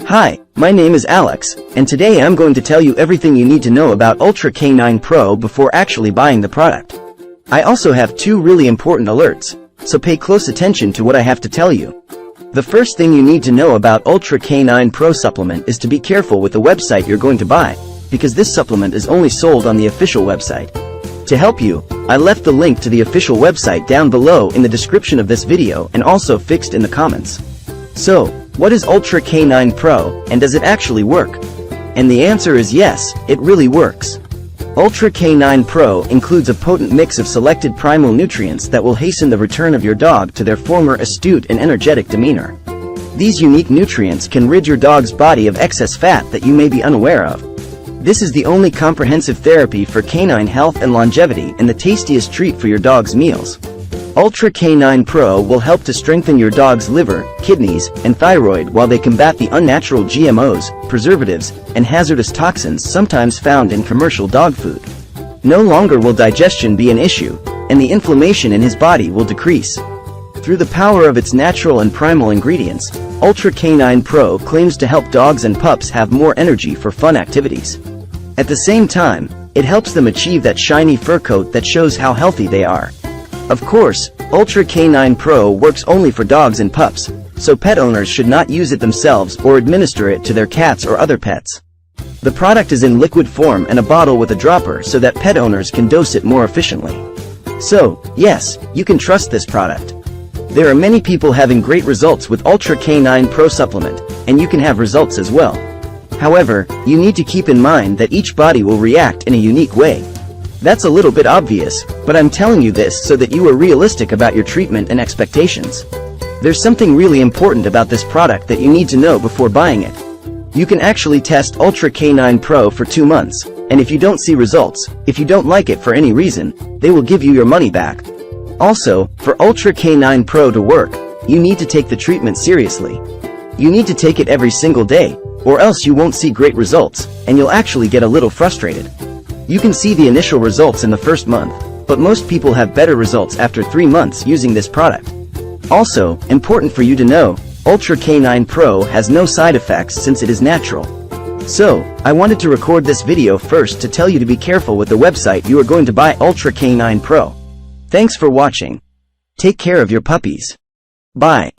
Hi, my name is Alex, and today I'm going to tell you everything you need to know about UltraK9 Pro before actually buying the product. I also have two really important alerts, so pay close attention to what I have to tell you. The first thing you need to know about UltraK9 Pro supplement is to be careful with the website you're going to buy, because this supplement is only sold on the official website. To help you, I left the link to the official website down below in the description of this video and also fixed in the comments. So, what is UltraK9 Pro, and does it actually work? And the answer is yes, it really works. UltraK9 Pro includes a potent mix of selected primal nutrients that will hasten the return of your dog to their former astute and energetic demeanor. These unique nutrients can rid your dog's body of excess fat that you may be unaware of. This is the only comprehensive therapy for canine health and longevity and the tastiest treat for your dog's meals. UltraK9 Pro will help to strengthen your dog's liver, kidneys, and thyroid while they combat the unnatural GMOs, preservatives, and hazardous toxins sometimes found in commercial dog food. No longer will digestion be an issue, and the inflammation in his body will decrease. Through the power of its natural and primal ingredients, UltraK9 Pro claims to help dogs and pups have more energy for fun activities. At the same time, it helps them achieve that shiny fur coat that shows how healthy they are. Of course, UltraK9 Pro works only for dogs and pups, so pet owners should not use it themselves or administer it to their cats or other pets. The product is in liquid form and a bottle with a dropper so that pet owners can dose it more efficiently. So, yes, you can trust this product. There are many people having great results with UltraK9 Pro supplement, and you can have results as well. However, you need to keep in mind that each body will react in a unique way. That's a little bit obvious, but I'm telling you this so that you are realistic about your treatment and expectations. There's something really important about this product that you need to know before buying it. You can actually test UltraK9 Pro for 2 months, and if you don't see results, if you don't like it for any reason, they will give you your money back. Also, for UltraK9 Pro to work, you need to take the treatment seriously. You need to take it every single day, or else you won't see great results, and you'll actually get a little frustrated. You can see the initial results in the first month, but most people have better results after 3 months using this product. Also, important for you to know, UltraK9 Pro has no side effects since it is natural. So, I wanted to record this video first to tell you to be careful with the website you are going to buy UltraK9 Pro. Thanks for watching. Take care of your puppies. Bye.